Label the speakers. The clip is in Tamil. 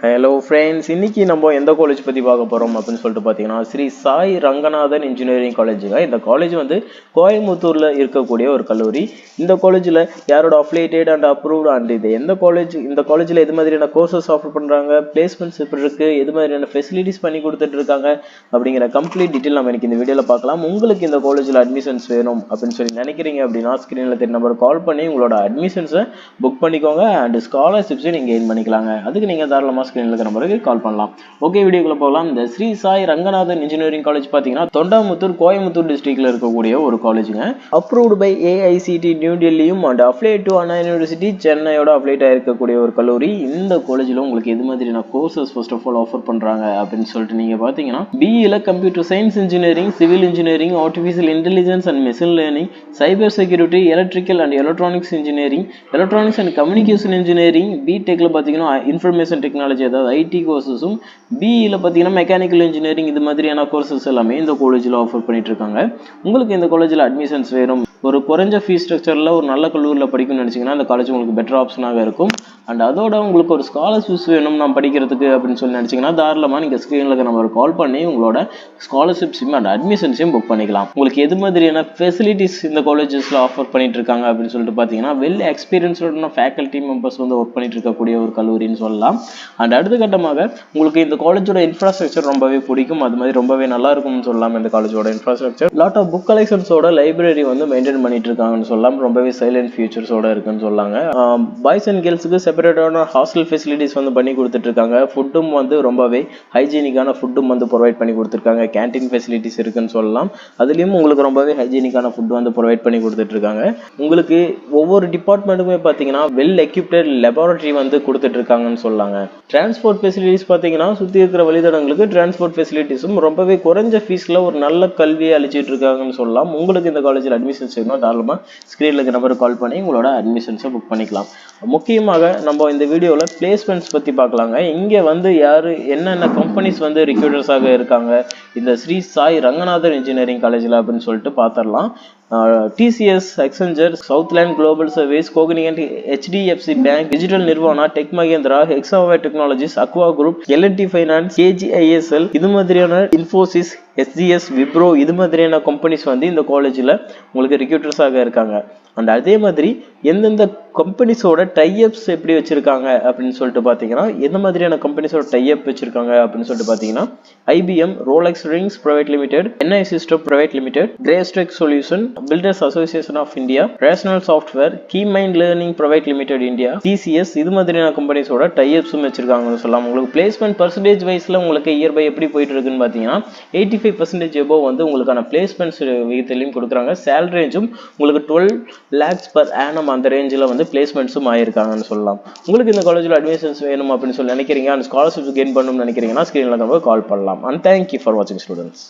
Speaker 1: ஹலோ ஃப்ரெண்ட்ஸ், இன்னைக்கு நம்ம எந்த காலேஜ் பற்றி பார்க்க போகிறோம் அப்படின்னு சொல்லிட்டு பார்த்தீங்கன்னா ஸ்ரீ சாய் ரங்கநாதன் இன்ஜினியரிங் காலேஜுங்க. இந்த காலேஜ் வந்து கோயம்புத்தூரில் இருக்கக்கூடிய ஒரு கல்லூரி. இந்த காலேஜில் யாரோட அஃபிலியேட்டட் அண்ட் அப்ரூவ்டு அண்ட் இது இந்த காலேஜில் எது மாதிரியான கோர்சஸ் ஆஃபர் பண்ணுறாங்க, பிளேஸ்மெண்ட்ஸ் எப்படி இருக்குது, எது மாதிரியான ஃபெசிலிட்டிஸ் பண்ணி கொடுத்துட்டு இருக்காங்க அப்படிங்கிற கம்ப்ளீட் டீட்டெயில் நம்ம இன்னைக்கு இந்த வீடியோவில் பார்க்கலாம். உங்களுக்கு இந்த காலேஜில் அட்மிஷன்ஸ் வேணும் அப்படின்னு சொல்லி நினைக்கிறீங்க அப்படின்னா ஸ்க்ரீனில் தெரிய நம்பர் கால் பண்ணி உங்களோட அட்மிஷன்ஸை புக் பண்ணிக்கோங்க அண்ட் ஸ்காலர்ஷிப்ஸை நீங்கள் கெயின் பண்ணிக்கலாங்க. அதுக்கு நீங்கள் தாராளமாக ஸ்கிரீன்ல நம்பருக்கு கால் பண்ணலாம். ஓகே, வீடியோக்குள்ள போகலாம். இந்த ஸ்ரீ சாய் ரங்கநாதன் இன்ஜினியரிங் காலேஜ் பார்த்தீங்கன்னா தொண்டாமுத்தூர் கோயம்புத்தூர் டிஸ்ட்ரிக்ட்ல இருக்கக்கூடிய ஒரு காலேஜுங்க. அப்ரூவ்டு பை AICT நியூ டெல்லியும் and affiliate to Anna university சென்னையோட அஃபிலியேட் ஆயிருக்கக்கூடிய ஒரு கல்லூரி. இந்த காலேஜில் உங்களுக்கு எது மாதிரியான courses first of all offer பண்றாங்க அப்படின்னு சொல்லிட்டு நீங்க பார்த்தீங்கன்னா BE computer science engineering, civil engineering, artificial intelligence and machine learning, cyber security, electrical and electronics engineering, electronics and communication engineering, பிடெக்ல பார்த்தீங்கன்னா இன்ஃபர்மேஷன் டெக்னாலஜி அதாவது IT கோர்சஸும், BE பார்த்தீங்கன்னா மெக்கானிக்கல் இன்ஜினியரிங், இது மாதிரியான கோர்சஸ் எல்லாமே இந்த காலேஜில் ஆஃபர் பண்ணிட்டு இருக்காங்க. உங்களுக்கு இந்த காலேஜில் அட்மிஷன்ஸ் வேணும், ஒரு குறைஞ்ச ஃபீஸ் ஸ்ட்ரக்சரில் ஒரு நல்ல கல்லூரியில் படிக்கணும்னு நினச்சிங்கன்னா அந்த காலேஜ் உங்களுக்கு பெட்டர் ஆப்ஷனாக இருக்கும். அண்ட் அதோட உங்களுக்கு ஒரு ஸ்காலர்ஷிப்ஸ் வேணும் நான் படிக்கிறதுக்கு அப்படின்னு சொல்லி நினச்சிங்கன்னா தாராளமாக நீங்கள் ஸ்க்ரீனில் நம்ம கால் பண்ணி உங்களோட ஸ்காலர்ஷிப்ஸையும் அண்ட் அட்மிஷன்ஸையும் புக் பண்ணிக்கலாம். உங்களுக்கு எது மாதிரியான ஃபெசிலிட்டிஸ் இந்த காலேஜஸில் ஆஃபர் பண்ணிட்டு இருக்காங்க அப்படின்னு சொல்லிட்டு பார்த்தீங்கன்னா வெல் எக்ஸ்பீரியன்ஸோட ஃபேக்கல்ட்டி மெம்பர்ஸ் வந்து ஒர்க் பண்ணிட்டு இருக்கக்கூடிய ஒரு கல்லூரின்னு சொல்லலாம். அண்ட் அடுத்த கட்டமாக உங்களுக்கு இந்த காலேஜோட இன்ஃப்ராஸ்ட்ரக்சர் ரொம்பவே பிடிக்கும், அது மாதிரி ரொம்பவே நல்லா இருக்கும்னு சொல்லலாம். இந்த காலேஜோட இன்ஃப்ராஸ்ட்ரக்சர் லாட் ஆஃப் புக் கலெக்ஷன்ஸோட லைப்ரரி வந்து மெயின்டைன் பண்ணிட்டு இருக்காங்கன்னு சொல்லலாம். ரொம்பவே சைலண்ட் ஃபியூச்சர்ஸோட இருக்குன்னு சொல்லாங்க. பாய்ஸ் அண்ட் கேர்ள்ஸுக்கு செப்பரேட்டான ஹாஸ்டல் ஃபெசிலிட்டிஸ் வந்து பண்ணி கொடுத்துட்டு இருக்காங்க. ஃபுட்டும் வந்து ரொம்பவே ஹைஜீனிக்கான ஃபுட்டும் வந்து ப்ரொவைட் பண்ணி கொடுத்துருக்காங்க. கேன்டீன் ஃபெசிலிட்டிஸ் இருக்குன்னு சொல்லலாம். அதுலேயும் உங்களுக்கு ரொம்பவே ஹைஜீனிக்கான ஃபுட் வந்து ப்ரொவைட் பண்ணி கொடுத்துட்டு இருக்காங்க. உங்களுக்கு ஒவ்வொரு டிபார்ட்மெண்ட்டுமே பார்த்தீங்கன்னா வெல் எக்யூப்டட் லெபார்டரி வந்து கொடுத்துட்டு இருக்காங்கன்னு சொல்லாங்க. டிரான்ஸ்போர்ட் ஃபெசிலிட்டிஸ் பார்த்தீங்கன்னா சுற்றி இருக்கிற வழித்தடங்களுக்கு டிரான்ஸ்போர்ட் ஃபெசிலிட்டிஸும் ரொம்பவே குறைஞ்ச ஃபீஸில் ஒரு நல்ல கல்வியை அளிச்சிட்டு இருக்காங்கன்னு சொல்லலாம். உங்களுக்கு இந்த காலேஜில் அட்மிஷன்ஸ் வேணும் தாராளமாக ஸ்க்ரீனில் நம்பருக்கு கால் பண்ணி உங்களோட அட்மிஷன்ஸை புக் பண்ணிக்கலாம். முக்கியமாக நம்ம இந்த வீடியோவில் பிளேஸ்மெண்ட்ஸ் பற்றி பார்க்கலாங்க. இங்கே வந்து யார் என்னென்ன கம்பெனிஸ் வந்து ரிக்ரூட்டர்ஸாக இருக்காங்க இந்த ஸ்ரீ சாய் ரங்கநாதன் இன்ஜினியரிங் காலேஜில் அப்படின்னு சொல்லிட்டு பார்த்துடலாம். TCS, Accenture, Southland Global Service, Cognizant, HDFC Bank, Digital Nirvana, Tech Mahindra, Hexaware Technologies, Aqua Group, L&T Finance, KGISL, இது மாதிரியான Infosys, SGS, Wipro இது மாதிரியான கம்பெனிஸ் வந்து இந்த காலேஜில் உங்களுக்கு ரிக்ரூட்டர்ஸாக இருக்காங்க. அண்ட் அதே மாதிரி எந்தெந்த கம்பெனிஸோட டைஅப்ஸ் எப்படி வச்சிருக்காங்க அப்படின்னு சொல்லிட்டு பார்த்தீங்கன்னா எந்த மாதிரியான கம்பெனிஸோட டைஅப் வச்சிருக்காங்க அப்படின்னு சொல்லிட்டு பார்த்தீங்கன்னா IBM, Rolex Rings Private Limited, NI System Private Limited, Greystech Solution, Builders Association of India, Rational Software, Keymind Learning Private Limited India, TCS இது மாதிரியான கம்பெனிஸோட டைஅப்ஸும் வச்சிருக்காங்கன்னு சொல்லலாம். உங்களுக்கு பிளேஸ்மெண்ட் பர்சன்டேஜ் வைஸ்ல உங்களுக்கு இயர் பை எப்படி போயிட்டு இருக்குன்னு பார்த்தீங்கன்னா 85% above வந்து உங்களுக்கான பிளேஸ்மெண்ட்ஸ் விகிதத்திலையும் கொடுக்குறாங்க. சேலரி ரேஞ்சும் உங்களுக்கு 12 lakhs per annum அந்த ரேஞ்சில் வந்து பிளேஸ்மெண்ட்ஸும் ஆயிருக்காங்கன்னு சொல்லலாம். உங்களுக்கு இந்த காலேஜில் அட்மிஷன்ஸ் வேணும் அப்படின்னு சொல்லி நினைக்கிறீங்க அண்ட் ஸ்காலர்ஷிப் கெயின் பண்ணணும்னு நினைக்கிறீங்கன்னா ஸ்க்ரீனில் நம்ம கால் பண்ணலாம். அண்ட் தேங்க்யூ ஃபார் வாட்சிங் ஸ்டூடெண்ட்ஸ்.